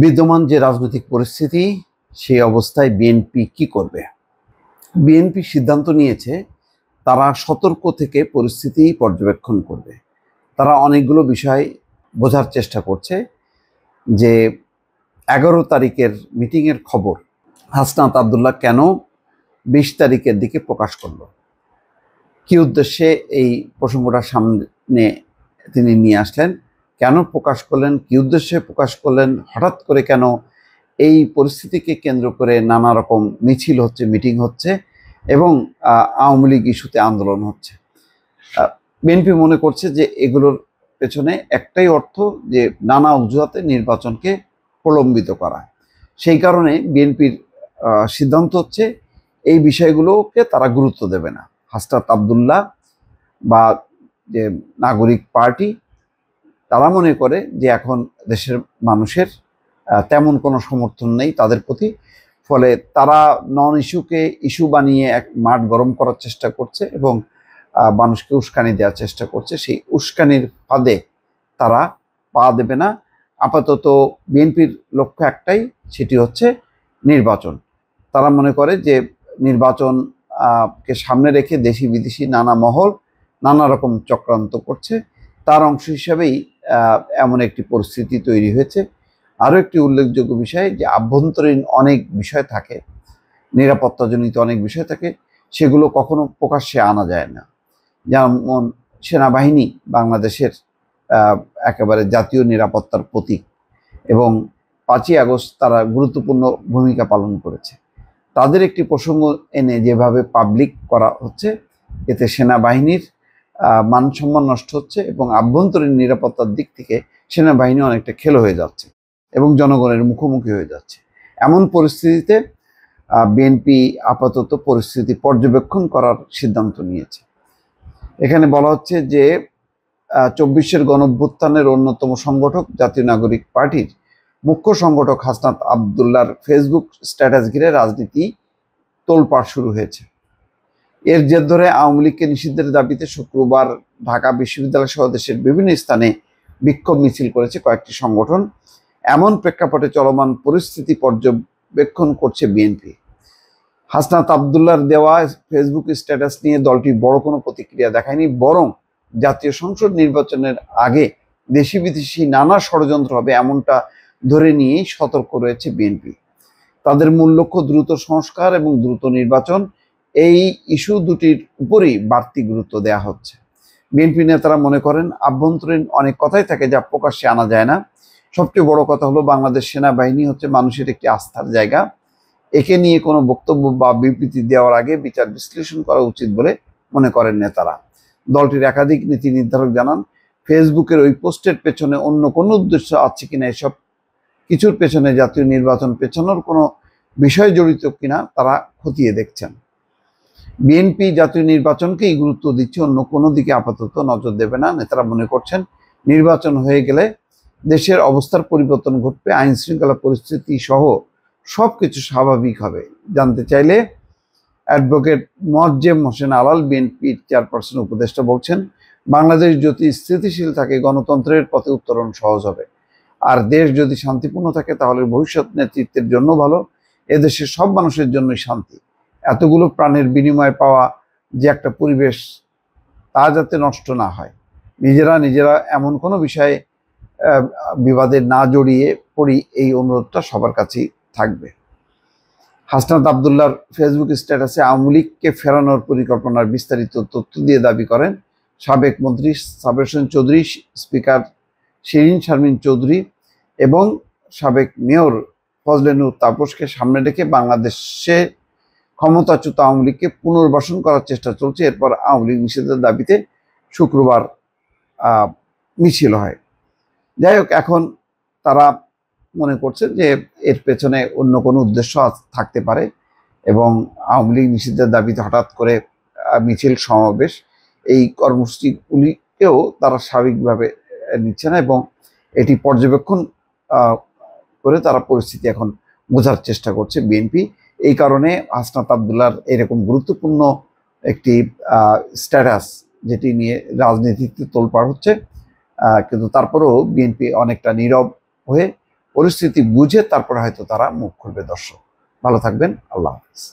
বিদ্যমান যে রাজনৈতিক পরিস্থিতি, সেই অবস্থায় বিএনপি কি করবে? বিএনপি সিদ্ধান্ত নিয়েছে তারা সতর্ক থেকে পরিস্থিতি পর্যবেক্ষণ করবে। তারা অনেকগুলো বিষয় বোঝার চেষ্টা করছে যে 11 তারিখের মিটিংয়ের খবর হাসনাত আবদুল্লাহ কেন 20 তারিখের দিকে প্রকাশ করলো, কি উদ্দেশ্যে এই প্রসঙ্গটা সামনে তিনি নিয়ে আসলেন, কেন প্রকাশ করলেন, কি উদ্দেশ্যে প্রকাশ করলেন, হঠাৎ করে কেন এই পরিস্থিতিকে কেন্দ্র করে নানা রকম মিছিল হচ্ছে, মিটিং হচ্ছে এবং আওয়ামী লীগ ইস্যুতে আন্দোলন হচ্ছে। বিএনপি মনে করছে যে এগুলোর পেছনে একটাই অর্থ, যে নানা অজুহাতে নির্বাচনকে প্রলম্বিত করা। সেই কারণে বিএনপির সিদ্ধান্ত হচ্ছে এই বিষয়গুলোকে তারা গুরুত্ব দেবে না। হাসনাত আবদুল্লাহ বা যে নাগরিক পার্টি, তারা মনে করে যে এখন দেশের মানুষের তেমন কোনো সমর্থন নেই তাদের প্রতি, ফলে তারা নন ইস্যুকে ইস্যু বানিয়ে এক মাঠ গরম করার চেষ্টা করছে এবং মানুষকে উস্কানি দেওয়ার চেষ্টা করছে। সেই উস্কানির ফাঁদে তারা পা দেবে না। আপাতত বিএনপির লক্ষ্য একটাই, সেটি হচ্ছে নির্বাচন। তারা মনে করে যে নির্বাচন কে সামনে রেখে দেশি বিদেশি নানা মহল নানা রকম চক্রান্ত করছে, তার অংশ হিসাবেই এমন একটি পরিস্থিতি তৈরি হয়েছে। আরও একটি উল্লেখযোগ্য বিষয়, যে আভ্যন্তরীণ অনেক বিষয় থাকে, নিরাপত্তাজনিত অনেক বিষয় থাকে, সেগুলো কখনো প্রকাশ্যে আনা যায় না। যেমন সেনাবাহিনী বাংলাদেশের একেবারে জাতীয় নিরাপত্তার প্রতীক এবং 5ই আগস্ট তারা গুরুত্বপূর্ণ ভূমিকা পালন করেছে। তাদের একটি প্রসঙ্গ এনে যেভাবে পাবলিক করা হচ্ছে, এতে সেনাবাহিনীর মানসম্মান নষ্ট হচ্ছে এবং আভ্যন্তরীণ নিরাপত্তার দিক থেকে সেনাবাহিনী অনেকটা খেলো হয়ে যাচ্ছে এবং জনগণের মুখোমুখি হয়ে যাচ্ছে। এমন পরিস্থিতিতে বিএনপি আপাতত পরিস্থিতি পর্যবেক্ষণ করার সিদ্ধান্ত নিয়েছে। এখানে বলা হচ্ছে যে 24-এর গণঅভ্যুত্থানের অন্যতম সংগঠক জাতীয় নাগরিক পার্টির মুখ্য সংগঠক হাসনাত আবদুল্লাহর ফেসবুক স্ট্যাটাস ঘিরে রাজনীতি তোলপাড় শুরু হয়েছে। এর জের ধরে আওয়ামী লীগকে নিষিদ্ধের দাবিতে শুক্রবার ঢাকা বিশ্ববিদ্যালয় সহ দেশের বিভিন্ন স্থানে বিক্ষোভ মিছিল করেছে কয়েকটি সংগঠন। এমন প্রেক্ষাপটে চলমান পরিস্থিতি পর্যবেক্ষণ করছে বিএনপি। হাসনাত আবদুল্লাহর দেওয়া ফেসবুক স্ট্যাটাস নিয়ে দলটি বড় কোনো প্রতিক্রিয়া দেখায়নি, বরং জাতীয় সংসদ নির্বাচনের আগে দেশি বিদেশি নানা ষড়যন্ত্র হবে এমনটা ধরে নিয়েই সতর্ক রয়েছে বিএনপি। তাদের মূল লক্ষ্য দ্রুত সংস্কার এবং দ্রুত নির্বাচন, এই ইস্যু দুটির উপরই বাড়তি গুরুত্ব দেওয়া হচ্ছে। বিএনপি নেতারা মনে করেন আভ্যন্তরীণ অনেক কথাই থাকে যা প্রকাশ্যে আনা যায় না। সবচেয়ে বড় কথা হলো, বাংলাদেশ সেনাবাহিনী হচ্ছে মানুষের একটি আস্থার জায়গা। একে নিয়ে কোনো বক্তব্য বা বিবৃতি দেওয়ার আগে বিচার বিশ্লেষণ করা উচিত বলে মনে করেন নেতারা। দলটির একাধিক নীতি নির্ধারক জানান, ফেসবুকের ওই পোস্টের পেছনে অন্য কোনো উদ্দেশ্য আছে কিনা, এসব কিছুর পেছনে জাতীয় নির্বাচন পেছানোর কোনো বিষয় জড়িত কিনা তারা খতিয়ে দেখছেন। বিএনপি জাতীয় নির্বাচনকেই গুরুত্ব দিচ্ছে, অন্য কোনো দিকে আপাতত নজর দেবে না। নেতারা মনে করছেন নির্বাচন হয়ে গেলে দেশের অবস্থার পরিবর্তন ঘটবে, আইন শৃঙ্খলা পরিস্থিতি সহ সবকিছু স্বাভাবিক হবে। জানতে চাইলে অ্যাডভোকেট মোয়াজ্জেম হোসেন আলাল, বিএনপির চেয়ারপারসন উপদেষ্টা, বলছেন, বাংলাদেশ যদি স্থিতিশীল থাকে গণতন্ত্রের পথে উত্তরণ সহজ হবে, আর দেশ যদি শান্তিপূর্ণ থাকে তাহলে ভবিষ্যৎ নেতৃত্বের জন্য ভালো, এদেশের সব মানুষের জন্যই শান্তি। এতগুলো প্রাণের বিনিময়ে পাওয়া যে একটা পরিবেশ, তা যাতে নষ্ট না হয়, নিজেরা এমন কোনো বিষয়ে বিবাদে না জড়িয়ে পড়ি, এই অনুরোধটা সবার কাছেই থাকবে। হাসনাত আবদুল্লাহর ফেসবুক স্ট্যাটাসে আওয়ামী লীগকে ফেরানোর পরিকল্পনার বিস্তারিত তথ্য দিয়ে দাবি করেন সাবেক মন্ত্রী সাবের হোসেন চৌধুরী, স্পিকার শিরিন শারমিন চৌধুরী এবং সাবেক মেয়র ফজলে নূর তাপসকে সামনে রেখে বাংলাদেশে ক্ষমতাচ্যুত আওয়ামী লীগকে পুনর্বাসন করার চেষ্টা চলছে। এরপর আওয়ামী লীগ নিষিদ্ধের দাবিতে শুক্রবার মিছিল হয়। যাই হোক, এখন তারা মনে করছে যে এর পেছনে অন্য কোনো উদ্দেশ্য থাকতে পারে এবং আওয়ামী লীগ নিষিদ্ধের দাবিতে হঠাৎ করে মিছিল সমাবেশ, এই কর্মসূচিগুলিকেও তারা স্বাভাবিকভাবে নিচ্ছে না এবং এটি পর্যবেক্ষণ করে তারা পরিস্থিতি এখন বোঝার চেষ্টা করছে বিএনপি। এই কারণে হাসনাত আবদুল্লাহর এরকম গুরুত্বপূর্ণ একটি স্ট্যাটাস, যেটি নিয়ে রাজনীতিতে তোলপাড় হচ্ছে, কিন্তু তারপরেও বিএনপি অনেকটা নীরব হয়ে পরিস্থিতি বুঝে তারপরে হয়তো তারা মুখ খুলবে। দর্শক ভালো থাকবেন, আল্লাহ হাফিজ।